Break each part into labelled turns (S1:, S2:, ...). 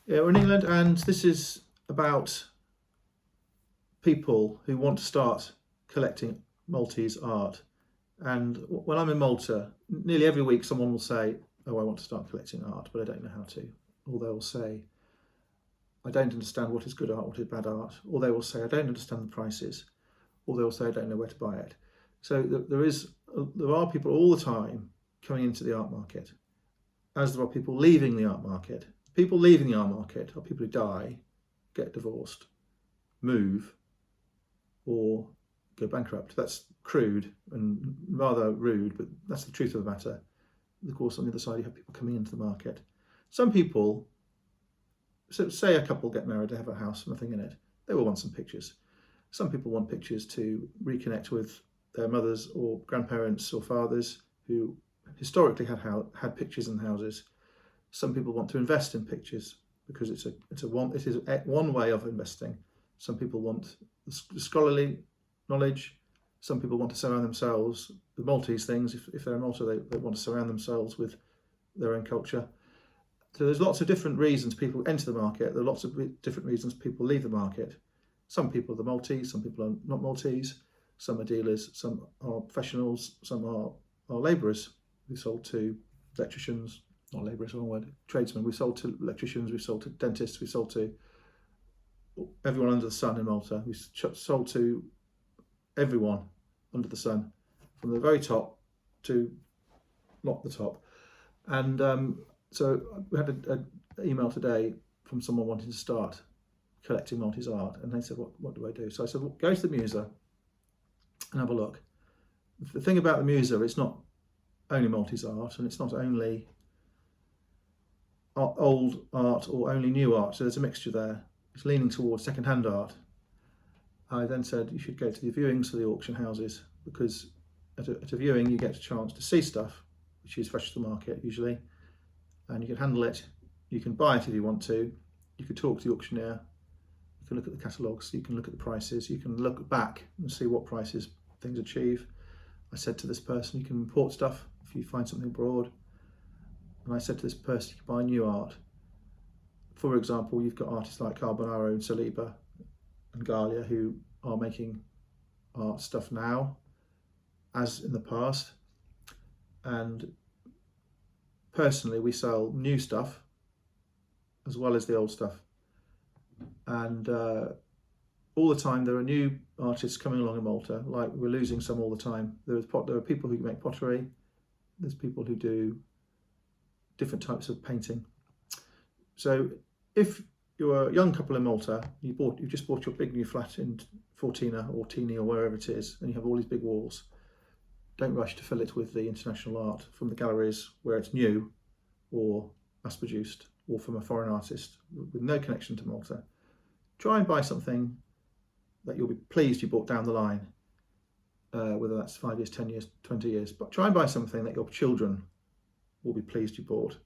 S1: Yeah, we're in England, and this is about people who want to start collecting Maltese art. And when I'm in Malta, nearly every week someone will say, "Oh, I want to start collecting art, but I don't know how to." Or they will say, "I don't understand what is good art, what is bad art." Or they will say, "I don't understand the prices." Or they will say, "I don't know where to buy it." So there are people all the time coming into the art market, as there are people leaving the art market. People leaving the art market are people who die, get divorced, move, or go bankrupt. That's crude and rather rude, but that's the truth of the matter. Of course, on the other side, you have people coming into the market. Some people, so say a couple get married, they have a house, nothing in it, they will want some pictures. Some people want pictures to reconnect with their mothers or grandparents or fathers who historically had pictures in houses. Some people want to invest in pictures because it is one way of investing. Some people want the scholarly knowledge. Some people want to surround themselves with Maltese things. If they're in Malta, they want to surround themselves with their own culture. So there's lots of different reasons people enter the market. There are lots of different reasons people leave the market. Some people are Maltese, some people are not Maltese. Some are dealers, some are professionals, some are labourers. We sold to electricians, not labourers, wrong word, tradesmen. We sold to electricians, we sold to dentists, we sold to everyone under the sun in Malta. We sold to everyone under the sun, from the very top to not the top. And so we had an email today from someone wanting to start collecting Maltese art, and they said, what do I do? So I said, well, go to the Museum and have a look. The thing about the Museum, it's not only Maltese art, and it's not only old art or only new art, so there's a mixture there. It's leaning towards second-hand art. I then said you should go to the viewings for the auction houses, because at a viewing you get a chance to see stuff which is fresh to the market usually, and you can handle it. You can buy it if you want to. You could talk to the auctioneer. You can look at the catalogues. You can look at the prices. You can look back and see what prices things achieve. I said to this person, you can import stuff if you find something abroad. And I said to this person, you can buy new art. For example, you've got artists like Carbonaro and Saliba and Galia who are making art stuff now, as in the past. And personally, we sell new stuff as well as the old stuff. And all the time there are new artists coming along in Malta. Like, we're losing some all the time. There are people who make pottery. There's people who do different types of painting. So if you're a young couple in Malta, you've just bought your big new flat in Fortina or Teeny or wherever it is, and you have all these big walls, don't rush to fill it with the international art from the galleries where it's new or mass produced, or from a foreign artist with no connection to Malta. Try and buy something that you'll be pleased you bought down the line, whether that's 5 years, 10 years, 20 years. But try and buy something that your children will be pleased you bought,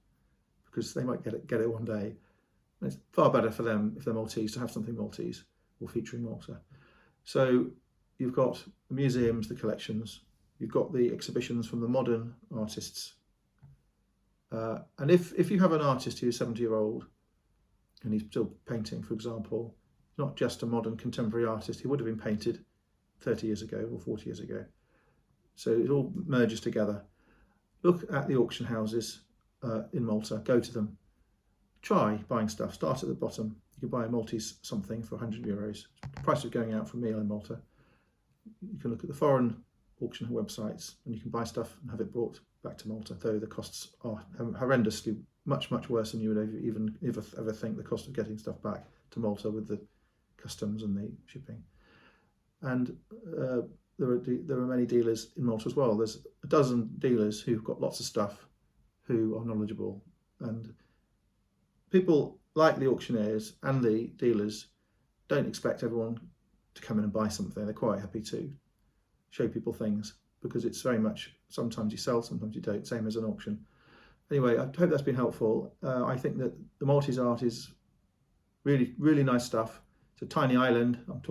S1: because they might get it one day. And it's far better for them, if they're Maltese, to have something Maltese or featuring Malta. So you've got the museums, the collections, you've got the exhibitions from the modern artists. And if you have an artist who's 70-year-old and he's still painting, for example, not just a modern contemporary artist, he would have been painted 30 years ago or 40 years ago. So it all merges together. Look at the auction houses in Malta, go to them. Try buying stuff, start at the bottom. You can buy a Maltese something for €100. The price of going out from me in Malta. You can look at the foreign auction websites and you can buy stuff and have it brought back to Malta, though the costs are horrendously much worse than you would even ever think the cost of getting stuff back to Malta with the customs and the shipping. And there are many dealers in Malta as well. There's a dozen dealers who've got lots of stuff, who are knowledgeable, and people like the auctioneers and the dealers don't expect everyone to come in and buy something. They're quite happy to show people things, because it's very much, sometimes you sell, sometimes you don't, same as an auction. Anyway, I hope that's been helpful. I think that the Maltese art is really nice stuff. It's a tiny island. I'm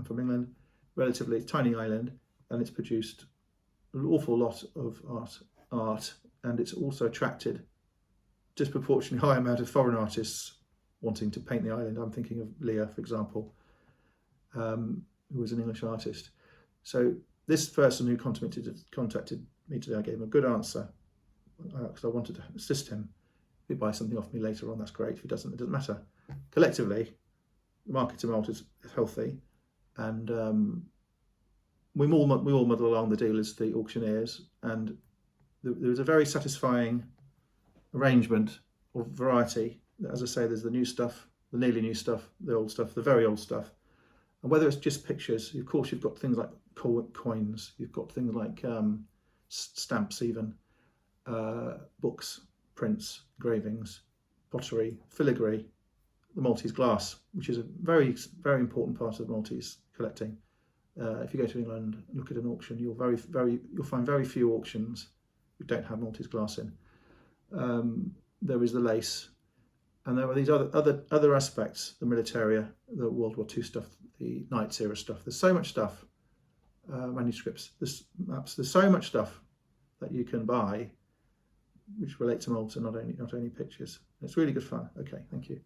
S1: from England, relatively tiny island, and it's produced an awful lot of art, and it's also attracted disproportionately high amount of foreign artists wanting to paint the island. I'm thinking of Leah, for example, who was an English artist. So this person who contacted me today, I gave him a good answer because I wanted to assist him. If he buys something off me later on, that's great. If he doesn't, it doesn't matter. Collectively, the market in Malta is healthy, and we all muddle along the dealers, the auctioneers, and there was a very satisfying arrangement of variety. As I say, there's the new stuff, the nearly new stuff, the old stuff, the very old stuff. And whether it's just pictures, of course, you've got things like coins, you've got things like stamps even, books, prints, engravings, pottery, filigree, the Maltese glass, which is a very, very important part of Maltese collecting. If you go to England and look at an auction, you'll find very few auctions who don't have Maltese glass in. There is the lace, and there are these other aspects, the militaria, the World War II stuff, the Knights era stuff. There's so much stuff, manuscripts, there's maps. There's so much stuff that you can buy, which relate to Malta, not only pictures. It's really good fun. Okay, thank you.